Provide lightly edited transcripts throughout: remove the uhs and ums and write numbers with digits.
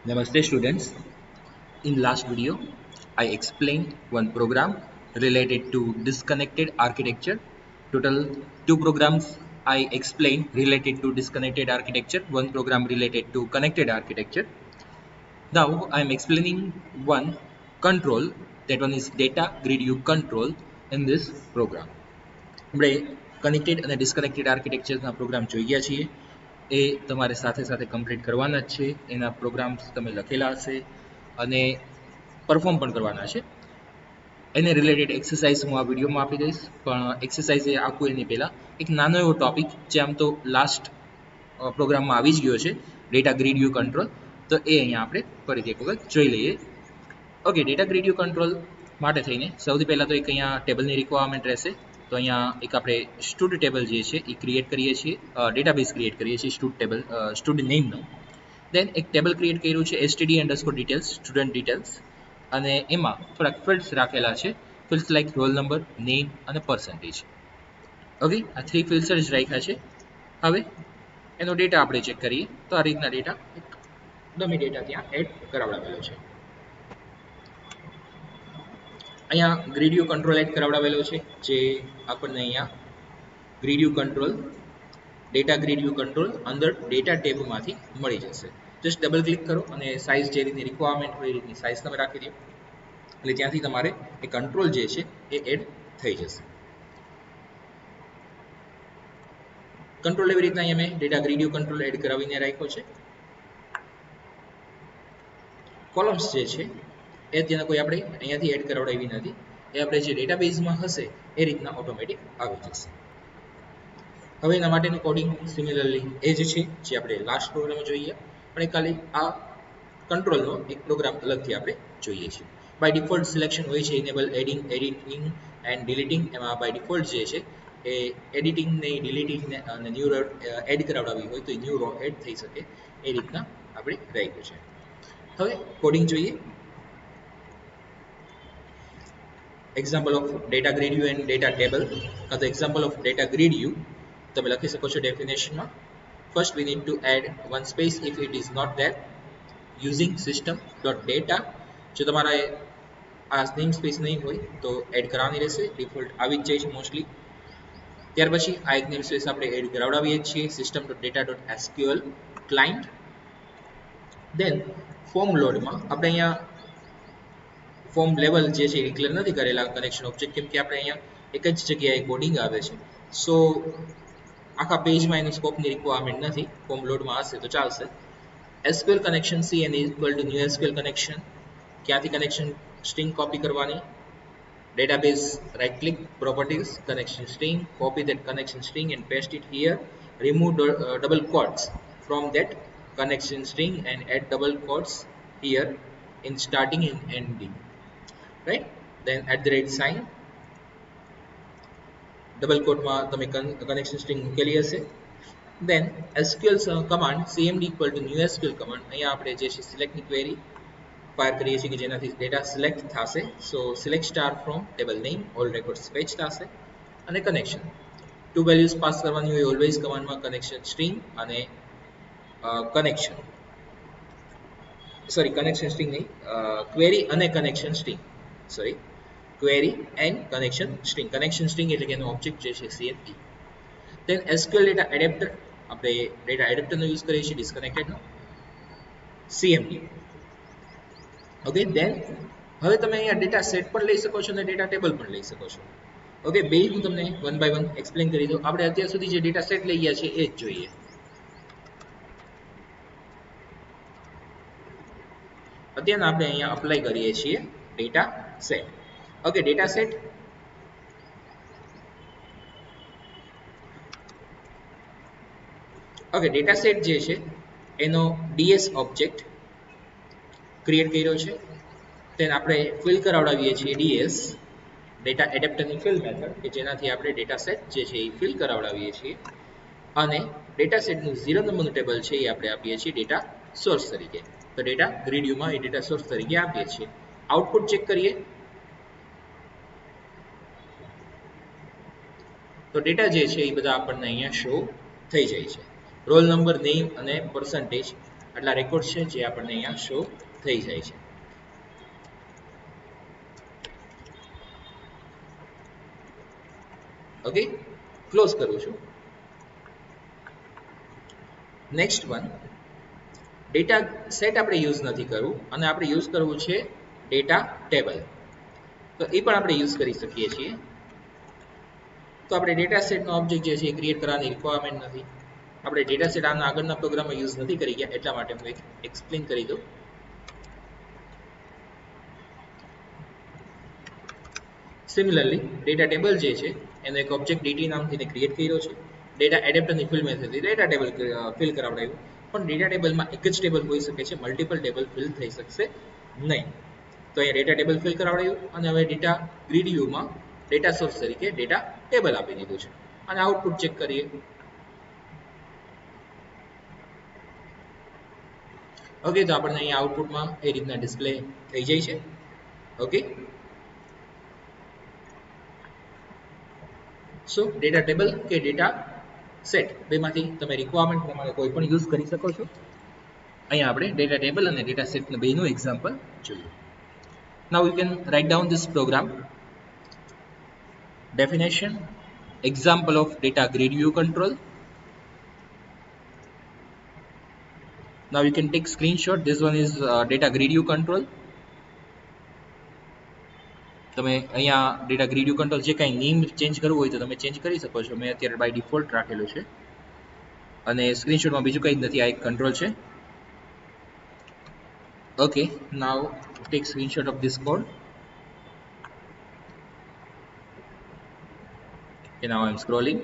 Namaste students. In last video, I explained one program related to disconnected architecture. Total two programs I explained related to disconnected architecture, one program related to connected architecture. Now I am explaining one control, that one is data grid view control in this program. આપણે connected અને disconnected આર્કિટેક્ચરના programme જોઈ ગયા છીએ. એ તમારે સાથે સાથે complete કરવાના જ છે. એના પ્રોગ્રામ્સ તમે લખેલા હશે અને પરફોર્મ પણ કરવાના છે. એને રિલેટેડ એક્સરસાઇઝ હું આ વિડીયોમાં આપી દઈશ, પણ એક્સરસાઇઝ એ આખું એની પહેલાં એક નાનો એવો ટોપિક જે આમ તો લાસ્ટ પ્રોગ્રામમાં આવી જ ગયો છે, ડેટા ગ્રીડ વ્યૂ કંટ્રોલ. તો એ અહીંયા આપણે ફરીથી એક વખત જોઈ લઈએ. Okay, data grid view control માટે થઈને સૌથી પહેલાં તો એક અહીંયા ટેબલની રિક્વાયરમેન્ટ રહેશે. તો અહીંયા એક આપણે સ્ટુડ ટેબલ જે છે એ ક્રિએટ કરીએ છીએ, ડેટાબેઝ ક્રિએટ કરીએ છીએ સ્ટુડ ટેબલ, સ્ટુડ નેમનો. દેન એક ટેબલ ક્રિએટ કર્યું છે std_details, સ્ટુડન્ટ ડિટેલ્સ, અને એમાં થોડાક ફિલ્ડ્સ રાખેલા છે, fields like roll number, name અને પર્સન્ટેજ. ઓકે, આ થ્રી ફિલ્ડ્સ જ રાખ્યા છે. હવે એનો ડેટા આપણે ચેક કરીએ તો આ રીતના ડેટા એક ડમી ડેટા ત્યાં એડ કરાવડાવેલો છે. અહીંયા ગ્રીડ વ્યૂ કંટ્રોલ એડ કરાવડાવેલો છે, જે આપણને અહીંયા grid view control, data grid view control અંદર ડેટા ટેબમાંથી મળી જશે. જસ્ટ ડબલ ક્લિક કરો અને સાઇઝ જે રીતની રિક્વાયરમેન્ટ હોય એ રીતની સાઇઝ તમે રાખી દો, એટલે ત્યાંથી તમારે એ કંટ્રોલ જે છે એ એડ થઈ જશે. કંટ્રોલ એવી રીતના અહીંયા મેં data grid view control add કરાવીને રાખ્યો છે. કોલમ્સ જે છે એ ત્યાં કોઈ આપણે અહીંયાથી એડ કરાવડાવી નથી, એ આપણે જે ડેટાબેઝમાં હશે એ રીતના ઓટોમેટિક આવી જશે. હવે એના માટેનું કોડિંગ સિમિલરલી એ જ છે જે આપણે લાસ્ટ પ્રોગ્રામ જોઈએ, પણ ખાલી આ કંટ્રોલનો એક પ્રોગ્રામ અલગથી આપણે જોઈએ છીએ. બાય ડિફોલ્ટ સિલેક્શન હોય છે ઇનેબલ એડિટિંગ એન્ડ ડિલીટિંગ. એમાં બાય ડિફોલ્ટ જે છે એ એડિટિંગને, ડિલીટિંગને અને ન્યૂ રો એડ કરાવડાવી હોય તો એ ન્યૂ રો એડ થઈ શકે એ રીતના આપણે રાખ્યું છે. હવે કોડિંગ જોઈએ. Example of data grid view and data table, કાં તો example of data grid view તમે લખી શકો છો ડેફિનેશનમાં. First we need to add one space if it is not there using system.data. જો તમારા આ નેમ સ્પેસ નહીં હોય તો એડ કરવાની રહેશે, ડિફોલ્ટ આવી જ જાય છે મોસ્ટલી. ત્યાર પછી આ એક નેમ સ્પેસ આપણે એડ કરાવડાવીએ છીએ system.data.sql ક્લાયન્ટ. દેન ફોર્મ લોડમાં આપણે અહીંયા ફોર્મ લેવલ જે છે એ ડિક્લેર નથી કરેલા કનેક્શન ઓબ્જેક્ટ, કેમ કે આપણે અહીંયા એક જ જગ્યાએ કોડિંગ આવે છે. સો આખા પેજમાં એનું સ્કોપની રિક્વાયરમેન્ટ નથી, ફોર્મ લોડમાં હશે તો ચાલશે. SQL connection cn is equal to new SQL connection. ક્યાંથી કનેક્શન સ્ટ્રિંગ કોપી કરવાની? Database right click, properties, connection string, copy that connection string and paste it here. Remove double quotes from that connection string and add double quotes here in starting and ending, right? Then @ sign, double કોટમાં તમે connection string મૂકેલી હશે. દેન SQL command cmd equal to new SQL command, અહીંયા આપણે જે છે સિલેક્ટની query fire કરીએ છીએ કે જેનાથી ડેટા સિલેક્ટ થશે. So select star from table name, all records fetch થશે. અને કનેક્શન ટુ વેલ્યુઝ પાસ કરવાની હોય ઓલવેઝ કમાન્ડમાં, કનેક્શન સ્ટ્રિંગ અને કનેક્શન સ્ટ્રિંગ નહીં, ક્વેરી અને connection string, query and connection string. Connection string એટલે કે એનો ઓબ્જેક્ટ જે છે CNP. Then SQL data adapter, આપણે ડેટા એડેપ્ટરનો યુઝ કરીએ છીએ ડિસ્કનેક્ટેડનો, CMD. ઓકે, દેન હવે તમે અહીંયા ડેટા સેટ પણ લઈ શકો છો અને ડેટા ટેબલ પણ લઈ શકો છો. ઓકે, બે હું તમને વન બાય વન એક્સપ્લેન કરી દઉં. આપણે અત્યાર સુધી જે ડેટા સેટ લઈ ગયા છે એ જ જોઈએ. અત્યારે આપણે અહીંયા અપ્લાય કરીએ છીએ data set. Okay, data set data set જે છે એનો DS ઓબ્જેક્ટ ક્રિએટ કર્યો છે. તેને આપણે ફિલ કરાવડાવીએ છીએ DS, ડેટા એડેપ્ટરની ફિલ મેથડ, કે જેનાથી આપણે ડેટા સેટ જે છે એ ફિલ કરાવડાવીએ છીએ. અને ડેટા સેટનું 0 નંબરનું ટેબલ છે એ આપણે આપીએ છીએ ડેટા સોર્સ તરીકે. તો ડેટા ગ્રીડ વ્યૂમાં એ ડેટા સોર્સ તરીકે આપીએ છીએ. આઉટપુટ ચેક કરીએ તો ડેટા જે છે એ બધા આપણને અહીંયા શો થઈ જાય છે. રોલ નંબર, નેમ અને પર્સન્ટેજ આટલા રેકોર્ડ છે જે આપણને અહીંયા શો થઈ જાય છે. ઓકે, ક્લોઝ કરું છું. નેક્સ્ટ વન, ડેટા સેટ આપણે યુઝ નથી કરવું અને આપણે યુઝ કરવું છે ડેટા ટેબલ. તો એ પણ આપણે યુઝ કરી શકીએ છીએ. તો આપણે ડેટા સેટનો ઓબ્જેક્ટ જે છે એ ક્રિએટ કરવાની રિક્વાયરમેન્ટ નથી. આપણે ડેટા સેટ આના આગળના પ્રોગ્રામમાં યુઝ નથી કરી ગયા, એટલા માટે હું એક્સપ્લેન કરી દઉં. સિમિલરલી ડેટા ટેબલ જે છે એનો એક ઓબ્જેક્ટ dt નામથી ક્રિએટ કર્યો છે. ડેટા એડેપ્ટરની ફિલ્ડ મેથડથી ડેટા ટેબલ ફિલ કરાવડાવ્યું. પણ ડેટા ટેબલમાં એક જ ટેબલ હોઈ શકે છે, મલ્ટિપલ ટેબલ ફિલ થઈ શકશે નહીં. તો અહીંયા ડેટા ટેબલ ફિલ કરાવડાવ્યું અને હવે ડેટા ગ્રીડ વ્યૂમાં ડેટા સોર્સ તરીકે ડેટા ટેબલ આપી દીધું છે. અને આઉટપુટ ચેક કરીએ. ઓકે, તો આપણને અહીંયા આઉટપુટમાં એ રીતના ડિસ્પ્લે થઈ જાય છે. ઓકે, સો ડેટા ટેબલ કે ડેટા સેટ બેમાંથી તમે રિક્વાયરમેન્ટ પ્રમાણે કોઈ પણ યુઝ કરી શકો છો. અહીંયા આપણે ડેટા ટેબલ અને ડેટા સેટનું બેનું એક્ઝામ્પલ જોઈએ. Now you can write down this program. Definition, example of data grid view control. Now you can take screenshot. This one is data grid view control. તમે અહીંયા ડેટા ગ્રીડ વ્યૂ કંટ્રોલ જે કાંઈ name change કરવું હોય તો તમે change કરી શકો છો. મેં અત્યારે બાય ડિફોલ્ટ રાખેલું છે અને સ્ક્રીનશોટમાં બીજું કંઈ જ નથી, આ એક કંટ્રોલ છે. Okay, now take screenshot of this code. Okay, now I am scrolling.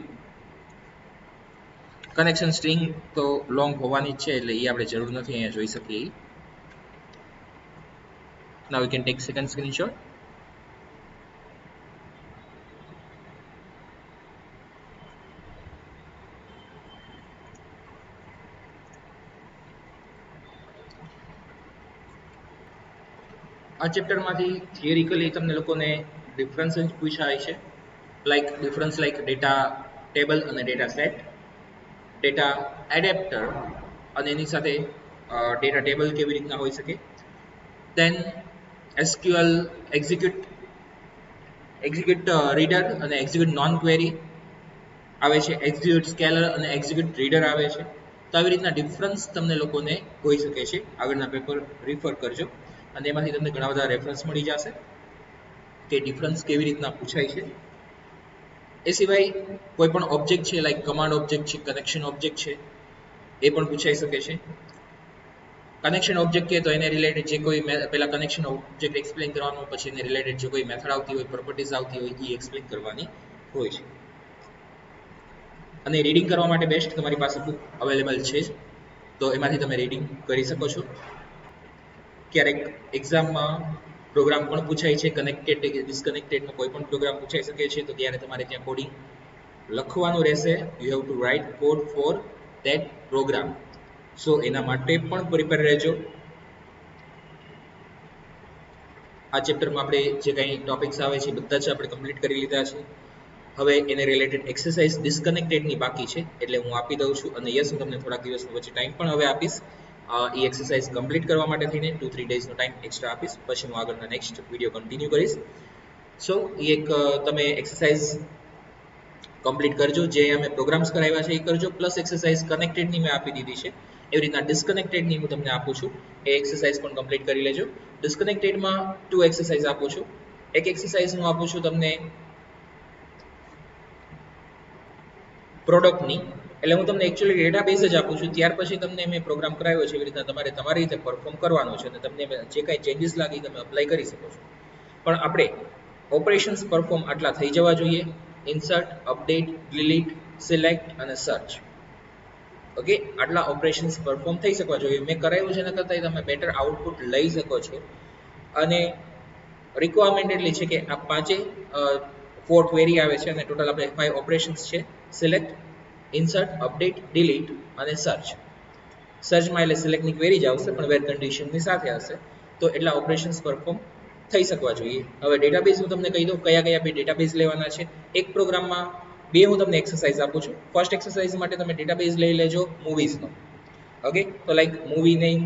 Connection string તો લોંગ હોવાની જ છે એટલે એ આપણે જરૂર નથી અહીંયા જોઈ શકીએ. Now we can take second screenshot. આ ચેપ્ટરમાંથી થિયરિકલી તમને લોકોને ડિફરન્સ જ પૂછાય છે. Like difference like data table અને ડેટા સેટ, ડેટા એડેપ્ટર અને એની સાથે ડેટા ટેબલ કેવી રીતના હોઈ શકે. દેન SQL એક્ઝિક્યુટ રીડર અને એક્ઝિક્યુટ નોન ક્વેરી આવે છે, એક્ઝિક્યુટ સ્કેલર અને એક્ઝિક્યુટ રીડર આવે છે. તો આવી રીતના ડિફરન્સ તમને લોકોને હોઈ શકે છે. આગળના પેપર રિફર કરજો અને એમાંથી તમને ઘણા બધા રેફરન્સ મળી જશે કે ડિફરન્સ કેવી રીતના પૂછાય છે. એ સિવાય કોઈ પણ ઓબ્જેક્ટ છે, લાઈક કમાન્ડ ઓબ્જેક્ટ છે, કનેક્શન ઓબ્જેક્ટ છે, એ પણ પૂછાઈ શકે છે. કનેક્શન ઓબ્જેક્ટ કે તો એને રિલેટેડ જે કોઈ પહેલા કનેક્શન ઓબ્જેક્ટ એક્સપ્લેન કરવાનું, પછી એને રિલેટેડ જે કોઈ મેથડ આવતી હોય, પ્રોપર્ટીઝ આવતી હોય એ એક્સપ્લેન કરવાની હોય છે. અને રીડિંગ કરવા માટે બેસ્ટ તમારી પાસે બુક અવેલેબલ છે જ, તો એમાંથી તમે રીડિંગ કરી શકો છો. ક્યારેક એક્ઝામમાં પ્રોગ્રામ પણ પૂછાય છે, કનેક્ટેડ કે ડિસ્કનેક્ટેડનો કોઈ પણ પ્રોગ્રામ પૂછાઈ શકે છે. તો ત્યારે તમારે ત્યાં કોડિંગ લખવાનું રહેશે. You have to write code for that program. So એના માટે પણ પ્રિપેર રહેજો. આ ચેપ્ટરમાં આપણે જે કંઈ ટોપિક્સ આવે છે બધા જ આપણે કમ્પ્લીટ કરી લીધા છે. હવે એને રિલેટેડ એક્સરસાઇઝ ડિસ્કનેક્ટેડની બાકી છે એટલે હું આપી દઉં છું. અને યસ, હું તમને થોડાક દિવસનો વચ્ચે ટાઈમ પણ હવે આપીશ એ એક્સરસાઇઝ કમ્પ્લીટ કરવા માટે થઈને 2-3 ડેઝનો ટાઈમ એક્સ્ટ્રા આપીશ. પછી હું આગળના નેક્સ્ટ વિડીયો કન્ટિન્યુ કરીશ. સો એ એક તમે એક્સરસાઇઝ કમ્પ્લીટ કરજો. જે અમે પ્રોગ્રામ્સ કરાવ્યા છે એ કરજો, પ્લસ એક્સરસાઇઝ કનેક્ટેડની મેં આપી દીધી છે. એવી રીતના ડિસ્કનેક્ટેડની હું તમને આપું છું, એ એક્સરસાઇઝ પણ કમ્પ્લીટ કરી લેજો. ડિસ્કનેક્ટેડમાં 2 એક્સરસાઇઝ આપું છું. એક એક્સરસાઇઝ હું આપું છું તમને પ્રોડક્ટની, એટલે હું તમને એકચ્યુઅલી ડેટાબેઝ જ આપું છું. ત્યાર પછી તમને મેં પ્રોગ્રામ કરાવ્યો છે એવી રીતના તમારે તમારી રીતે પરફોર્મ કરવાનું છે અને તમને જે કાંઈ ચેન્જીસ લાગી તમે અપ્લાય કરી શકો છો. પણ આપણે ઓપરેશન્સ પરફોર્મ આટલા થઈ જવા જોઈએ: ઇન્સર્ટ, અપડેટ, ડિલીટ, સિલેક્ટ અને સર્ચ. ઓકે, આટલા ઓપરેશન્સ પરફોર્મ થઈ શકવા જોઈએ. મેં કરાવ્યું છે એના કરતાં તમે બેટર આઉટપુટ લઈ શકો છો. અને રિક્વાયરમેન્ટ એટલી છે કે આ 5 4 ક્વેરી આવે છે અને ટોટલ આપણે 5 ઓપરેશન્સ છે: સિલેક્ટ, ઇન્સર્ટ, અપડેટ, ડિલીટ અને સર્ચ. સર્ચમાં એટલે સિલેક્ટની ક્વેરી જ આવશે પણ વેર કન્ડિશનની સાથે હશે. તો એટલા ઓપરેશન્સ પરફોર્મ થઈ શકવા જોઈએ. હવે ડેટાબેઝ હું તમને કહી દઉં કયા કયા બે ડેટાબેઝ લેવાના છે. એક પ્રોગ્રામમાં 2 હું તમને એક્સરસાઇઝ આપું છું. ફર્સ્ટ એક્સરસાઇઝ માટે તમે ડેટાબેઝ લઈ લેજો મૂવીઝનો. ઓકે, તો લાઈક મૂવી નેમ,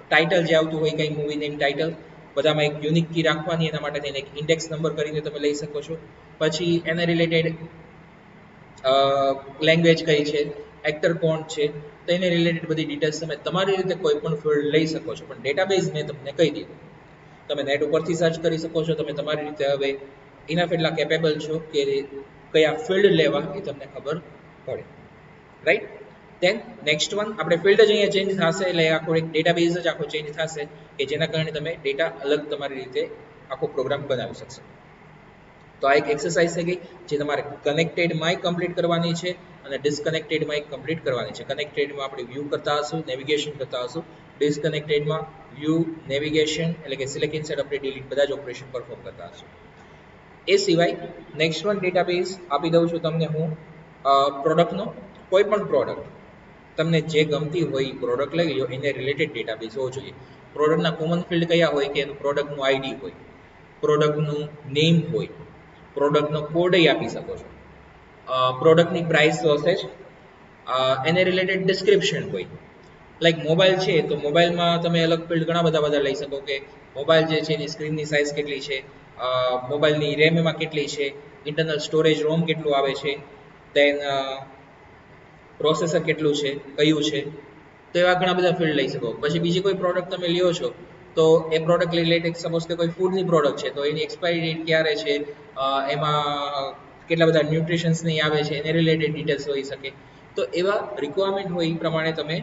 ટાઇટલ જે આવતું હોય કંઈ મૂવી નેમ ટાઇટલ, બધામાં એક યુનિક કી રાખવાની, એના માટે થઈને એક ઇન્ડેક્સ નંબર કરીને તમે લઈ શકો છો. પછી એને રિલેટેડ લેંગ્વેજ કઈ છે, એક્ટર કોણ છે, તો એને રિલેટેડ બધી ડિટેલ્સ તમે તમારી રીતે કોઈ પણ ફિલ્ડ લઈ શકો છો. પણ ડેટાબેઝ મેં તમને કહી દીધું, તમે નેટ ઉપરથી સર્ચ કરી શકો છો, તમે તમારી રીતે હવે ઇનફ એટલા કેપેબલ છો કે કયા ફિલ્ડ લેવા એ તમને ખબર પડે, રાઈટ. દેન નેક્સ્ટ વન, આપણે ફિલ્ડ જ અહીંયા ચેન્જ થશે એટલે આખો એક ડેટાબેઝ જ આખો ચેન્જ થશે કે જેના કારણે તમે ડેટા અલગ તમારી રીતે આખો પ્રોગ્રામ બનાવી શકશો. તો આ એક એક્સરસાઇઝ થઈ ગઈ જે તમારે કનેક્ટેડમાં કમ્પ્લીટ કરવાની છે અને ડિસ્કનેક્ટેડમાં કમ્પ્લીટ કરવાની છે. કનેક્ટેડમાં આપણે વ્યૂ કરતા હશું, નેવિગેશન કરતા હશું. ડિસ્કનેક્ટેડમાં વ્યૂ, નેવિગેશન એટલે કે સિલેક્ટ, ઇન્સર્ટ, અપડેટ, ડિલીટ બધા જ ઓપરેશન પરફોર્મ કરતા હશું. એ સિવાય નેક્સ્ટ વન ડેટાબેઝ આપી દઉં છું તમને હું, પ્રોડક્ટનો. કોઈ પણ પ્રોડક્ટ તમને જે ગમતી હોય એ પ્રોડક્ટ લઈ લો, એને રિલેટેડ ડેટાબેઝ હોવો જોઈએ. પ્રોડક્ટના કોમન ફિલ્ડ કયા હોય કે એનું પ્રોડક્ટનું આઈડી હોય, પ્રોડક્ટનું નેમ હોય, પ્રોડક્ટનો કોડ આપી શકો છો, પ્રોડક્ટની પ્રાઇસ તો હશે જ, એને રિલેટેડ ડિસ્ક્રિપ્શન હોય. લાઈક મોબાઈલ છે તો મોબાઈલમાં તમે અલગ ફિલ્ડ ઘણા બધા લઈ શકો કે મોબાઈલ જે છે એની સ્ક્રીનની સાઇઝ કેટલી છે, મોબાઈલની રેમ એમાં કેટલી છે, ઇન્ટરનલ સ્ટોરેજ રોમ કેટલું આવે છે, દેન પ્રોસેસર કેટલું છે, કયું છે, તો એવા ઘણા બધા ફિલ્ડ લઈ શકો. પછી બીજી કોઈ પ્રોડક્ટ તમે લ્યો છો તો એ પ્રોડક્ટ રિલેટેડ સપોઝ કે કોઈ ફૂડની પ્રોડક્ટ છે તો એની એક્સપાયરી ડેટ ક્યારે છે, એમાં કેટલા બધા ન્યુટ્રિશન્સની આવે છે, એને રિલેટેડ ડિટેલ્સ હોઈ શકે. તો એવા રિક્વાયરમેન્ટ હોય એ પ્રમાણે તમે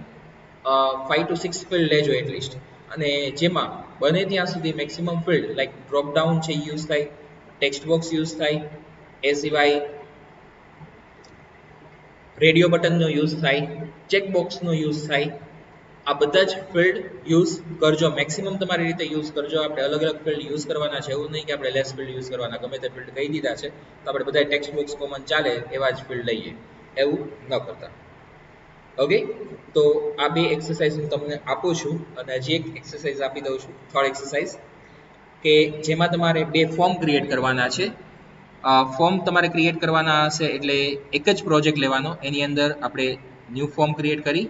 5 to 6 ફિલ્ડ લેજો એટલીસ્ટ, અને જેમાં બને ત્યાં સુધી maximum field like drop down છે યુઝ થાય, ટેક્સ્ટ બોક્સ યુઝ થાય, એ સિવાય રેડિયો બટનનો યુઝ થાય, ચેકબોક્સનો યુઝ થાય. આ બધા જ ફિલ્ડ યુઝ કરજો, મેક્સિમમ તમારી રીતે યુઝ કરજો. આપણે અલગ અલગ ફિલ્ડ યુઝ કરવાના છે, એવું નહીં કે આપણે લેસ ફિલ્ડ યુઝ કરવાના, ગમે તે ફિલ્ડ કહી દીધા છે તો આપણે બધા ટેક્સ્ટ બોક્સ કોમન ચાલે એવા જ ફિલ્ડ લઈએ, એવું ન કરતા. ઓકે, તો આ બે એક્સરસાઇઝ હું તમને આપું છું અને હજી એક એક્સરસાઇઝ આપી દઉં છું, થર્ડ એક્સરસાઇઝ, કે જેમાં તમારે બે ફોર્મ ક્રિએટ કરવાના છે. ફોર્મ તમારે ક્રિએટ કરવાના હશે એટલે એક જ પ્રોજેક્ટ લેવાનો, એની અંદર આપણે ન્યૂ ફોર્મ ક્રિએટ કરી.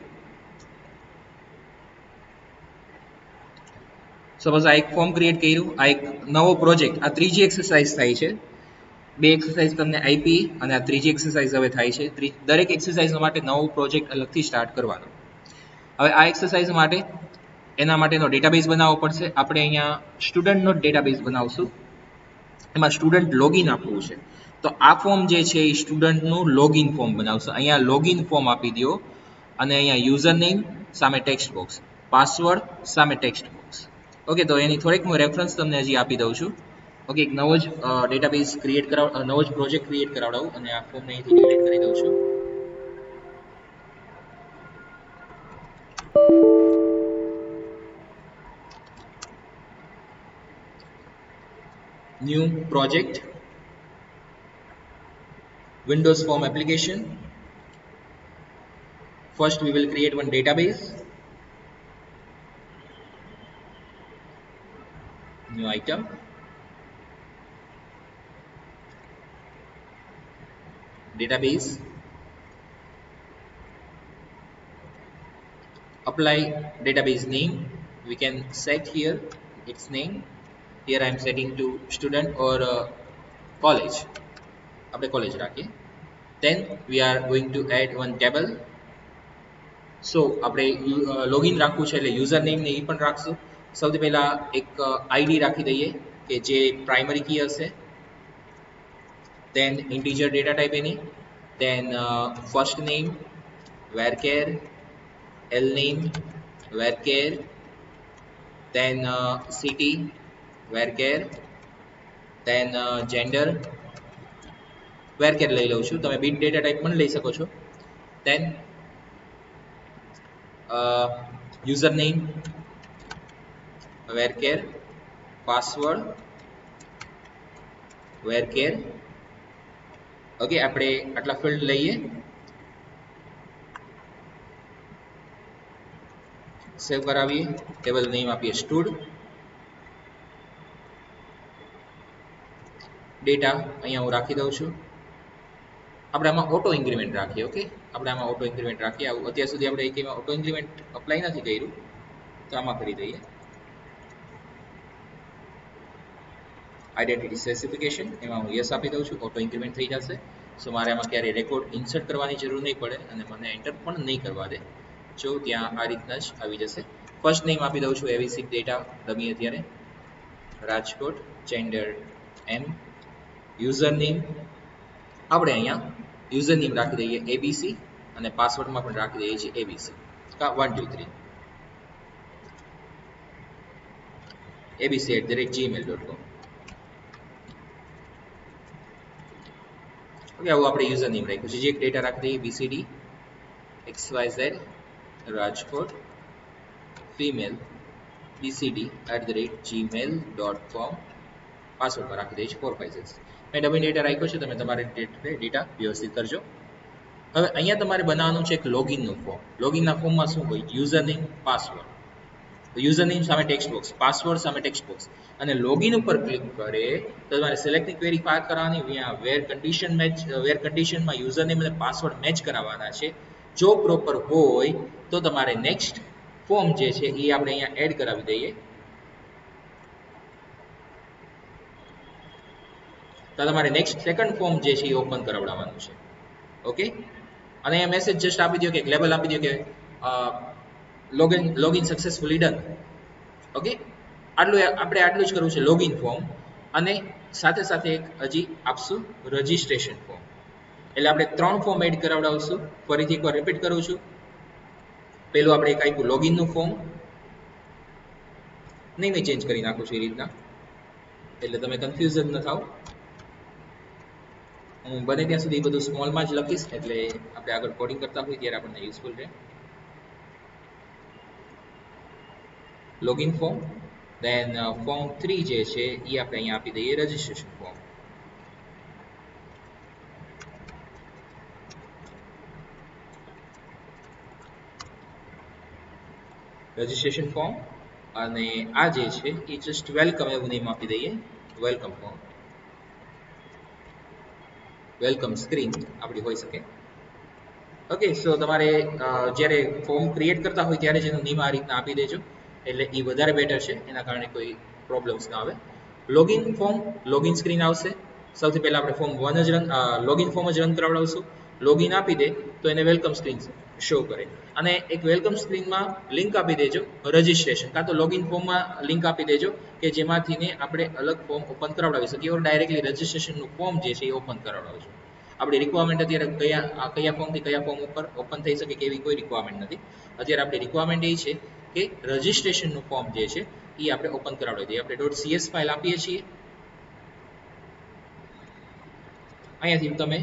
સપોઝ આ એક ફોર્મ ક્રિએટ કર્યું, આ એક નવો પ્રોજેક્ટ, આ ત્રીજી એક્સરસાઇઝ થાય છે. બે એક્સરસાઇઝ તમને આપી અને આ ત્રીજી એક્સરસાઇઝ હવે થાય છે. દરેક એક્સરસાઇઝ માટે નવો પ્રોજેક્ટ અલગથી સ્ટાર્ટ કરવાનો. હવે આ એક્સરસાઇઝ માટે એના માટેનો ડેટાબેઝ બનાવવો પડશે. આપણે અહીંયા સ્ટુડન્ટનો ડેટાબેઝ બનાવશું, એમાં સ્ટુડન્ટ લોગિન આપવું છે. તો આ ફોર્મ જે છે એ સ્ટુડન્ટનું લોગિન ફોર્મ બનાવશે. અહીંયા લોગિન ફોર્મ આપી દો અને અહીંયા યુઝર નેમ સામે ટેક્સ્ટ બોક્સ, પાસવર્ડ સામે ટેક્સ્ટ બોક્સ. ઓકે, તો એની થોડીક હું રેફરન્સ તમને હજી આપી દઉં છું. ઓકે, એક નવો જ ડેટાબેઝ ક્રિએટ નવો જ પ્રોજેક્ટ ક્રિએટ કરાવડાવું અને આ ફોર્મને અહીંથી ડિલીટ કરી દઉં છું. New project, Windows Form application. First we will create one database, new item, database, apply database name. We can set here its name. Here I am setting to student or college. આપણે college રાખીએ. Then we are going to add one table. So આપણે login રાખવું છે એટલે user name ને એ પણ રાખશું. સૌથી પહેલા એક આઈડી રાખી દઈએ કે જે પ્રાઇમરી કી હશે. Then integer data type any, then first name varchar, l name varchar, then city varchar, then gender varchar લઈ લઉં છું, તમે bit data type પણ લઈ શકો છો. then username varchar, password varchar. Okay, આપણે આટલા ફિલ્ડ લઈએ, સેવ કરાવીએ, ટેબલ નેમ આપીએ સ્ટુડ, ડેટા અહીંયા હું રાખી દઉં છું. આપણે આમાં ઓટો ઇન્ક્રીમેન્ટ રાખીએ. ઓકે, આપણે આમાં ઓટો ઇન્ક્રીમેન્ટ રાખીએ. અત્યાર સુધી આપણે એકેયમાં ઓટો ઇન્ક્રીમેન્ટ અપ્લાય નથી કર્યું, તો આમાં કરી દઈએ. આઈડેન્ટિટી સ્પેસિફિકેશન, એમાં હું યસ આપી દઉં છું, ઓટો ઇન્ક્રીમેન્ટ થઈ જશે. સો મારે આમાં ક્યારેય રેકોર્ડ ઇન્સર્ટ કરવાની જરૂર નહીં પડે અને મને એન્ટર પણ નહીં કરવા દે. જો ત્યાં આ રીતના જ આવી જશે. ફર્સ્ટ નેમ આપી દઉં છું એવીસી ડેટા ડમી અત્યારે, રાજકોટ, જેન્ડર એમ, યુઝર નેમ આપણે અહીંયા યુઝર નેમ રાખી દઈએ એબીસી અને પાસવર્ડમાં પણ રાખી દઈએ છીએ એબીસી 123 abc@gmail.com. ઓકે, આવું આપણે યુઝર નેમ રાખ્યું છે. જે એક ડેટા રાખી દઈએ BCD XYZ Rajkot female bcd@gmail.com. પાસવર્ડમાં રાખી દઈએ છીએ 456. મેં ડમી ડેટા રાખ્યો છે, તમે તમારે ડેટા વ્યવસ્થિત કરજો. હવે અહીંયા તમારે બનાવવાનું છે એક લોગિનનું ફોર્મ. લોગિનના ફોર્મમાં શું હોય? User name, password. User name સામે ટેક્સ્ટ બોક્સ, પાસવર્ડ સામે ટેક્સ્ટ બોક્સ, અને લોગિન ઉપર ક્લિક કરે તો તમારે સિલેક્ટની ક્વેરી પાસ કરવાની. વેર કન્ડિશનમાં યુઝર નેમ અને પાસવર્ડ મેચ કરાવવાના છે. જો પ્રોપર હોય તો તમારે નેક્સ્ટ ફોર્મ જે છે એ આપણે અહીંયા એડ કરાવી દઈએ. તો તમારે નેક્સ્ટ સેકન્ડ ફોર્મ જે છે એ ઓપન કરાવડાવવાનું છે. ઓકે, અને અહીંયા મેસેજ જસ્ટ આપી દો કે લેબલ આપી દો કે લોગિન સક્સેસફુલી ડન. ઓકે, આટલું જ કરવું છે લોગિન ફોર્મ, અને સાથે સાથે એક હજી આપશું રજિસ્ટ્રેશન ફોર્મ. એટલે આપણે 3 ફોર્મ એડ કરાવડાવશું. ફરીથી એકવાર રિપીટ કરું છું. પેલું આપણે એક આપ્યું લોગિનનું ફોર્મ, નહીં મેં ચેન્જ કરી નાખું છું એ રીતના, એટલે તમે કન્ફ્યુઝ ન થાવ. હું બને ત્યાં સુધી બધું સ્મોલમાં જ લખીશ, એટલે આપણે આગળ કોડિંગ કરતા હોય ત્યારે આપણને યુઝફુલ રહે. લોગિન ફોર્મ, દેન ફોર્મ 3 જે છે એ આપણે અહીંયા આપી દઈએ રજિસ્ટ્રેશન ફોર્મ. રજિસ્ટ્રેશન ફોર્મ, અને આ જે છે એ જસ્ટ વેલકમ એવું નેમ આપી દઈએ, વેલકમ ફોર્મ. વેલકમ સ્ક્રીન આપણી હોઈ શકે. ઓકે, સો તમારે જ્યારે ફોર્મ ક્રિએટ કરતા હોય ત્યારે જ એનું નેમ આ રીતના આપી દેજો, એટલે એ વધારે બેટર છે. એના કારણે કોઈ પ્રોબ્લેમ્સ ના આવે. લોગિન ફોર્મ, લોગિન સ્ક્રીન આવશે. સૌથી પહેલાં આપણે ફોર્મ 1 જ લોગિન ફોર્મ જ રન કરાવડાવશું. લોગિન આપી દે તો એને વેલકમ સ્ક્રીન શો કરે, અને એક વેલકમ સ્ક્રીનમાં લિંક આપી દેજો રજિસ્ટ્રેશન, કાં તો લોગિન ફોર્મમાં લિંક આપી દેજો કે જેમાંથીને આપણે અલગ ફોર્મ ઓપન કરાવડાવી શકીએ, ઓર ડાયરેક્ટલી રજિસ્ટ્રેશનનું ફોર્મ જે છે એ ઓપન કરાવડાવજો. આપણી રિક્વાયરમેન્ટ અત્યારે કયા ફોર્મથી કયા ફોર્મ ઉપર ઓપન થઈ શકે કે એવી કોઈ રિક્વાયરમેન્ટ નથી. અત્યારે આપણી રિક્વાયરમેન્ટ એ છે કે રજિસ્ટ્રેશનનું ફોર્મ જે છે એ આપણે ઓપન કરાવડાવી દઈએ. આપણે .cs ફાઇલ આપીએ છીએ. અહીંયાથી તમે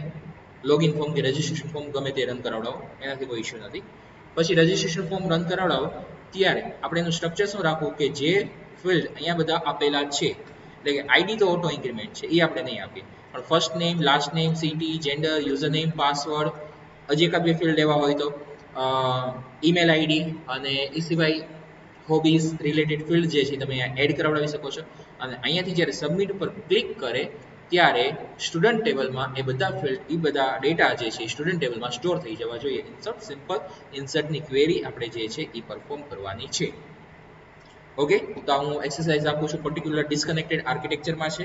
લોગિન ફોર્મ કે રજિસ્ટ્રેશન ફોર્મ ગમે તે રન કરાવડાવો, એનાથી કોઈ ઇશ્યુ નથી. પછી રજિસ્ટ્રેશન ફોર્મ રન કરાવડાવો ત્યારે આપણે એનું સ્ટ્રક્ચર શું રાખવું કે જે ફિલ્ડ અહીંયા બધા આપેલા છે, એટલે કે આઈડી તો ઓટો ઇન્ક્રીમેન્ટ છે એ આપણે નહીં આપીએ, પણ first name, last name, city, gender, user name, password, હજી એકાદ બે ફિલ્ડ લેવા હોય તો ઈમેલ આઈડી, અને એ સિવાય હોબીઝ રિલેટેડ ફિલ્ડ જે છે તમે અહીંયા એડ કરાવડાવી શકો છો. અને અહીંયાથી જ્યારે સબમિટ ઉપર ક્લિક કરે ત્યારે સ્ટુડન્ટ ટેબલમાં એ બધા ફિલ્ડ, એ બધા ડેટા જે છે સ્ટુડન્ટ ટેબલમાં સ્ટોર થઈ જવા જોઈએ. ઇન્સર્ટ સિમ્પલ ઇન્સર્ટની ક્વેરી આપણે જે છે એ પરફોર્મ કરવાની છે. ઓકે, તો હું એક્સરસાઇઝ આપું છું, પર્ટિક્યુલર ડિસ્કનેક્ટેડ આર્કિટેક્ચરમાં છે,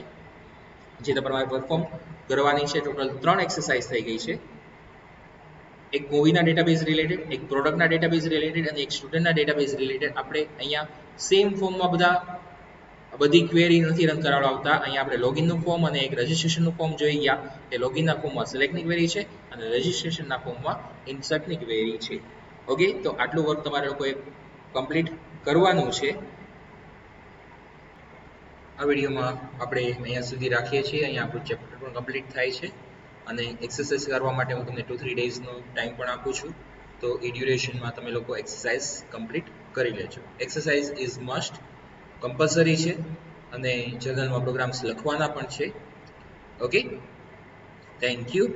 જે તમારે પરફોર્મ કરવાની છે. ટોટલ 3 એક્સરસાઇઝ થઈ ગઈ છે. એક મૂવીના ડેટાબેઝ રિલેટેડ, એક પ્રોડક્ટના ડેટાબેઝ રિલેટેડ, અને એક સ્ટુડન્ટના ડેટાબેઝ રિલેટેડ. આપણે અહીંયા સેમ ફોર્મમાં બધી ક્વેરી નથી રન કરાવડાવતા. અહીંયા આપણે લોગિનનું ફોર્મ અને એક રજિસ્ટ્રેશનનું ફોર્મ જોઈ ગયા. એ લોગિનના ફોર્મમાં સિલેક્ટની ક્વેરી છે અને રજિસ્ટ્રેશનના ફોર્મમાં ઇન્સર્ટની ક્વેરી છે. ઓકે, તો આટલું વર્ક તમારે લોકોએ કમ્પ્લીટ કરવાનું છે. આ વિડીયોમાં આપણે અહીંયા સુધી રાખીએ છીએ. અહીંયા આપણું ચેપ્ટર પણ કમ્પ્લીટ થાય છે, અને એક્સરસાઇઝ કરવા માટે હું તમને 2-3 ડેઝનો ટાઈમ પણ આપું છું. તો એ ડ્યુરેશનમાં તમે લોકો એક્સરસાઇઝ કમ્પ્લીટ કરી લેજો. એક્સરસાઇઝ ઇઝ મસ્ટ, કમ્પલસરી છે, અને જનરલમાં પ્રોગ્રામ્સ લખવાના પણ છે. Okay, thank you.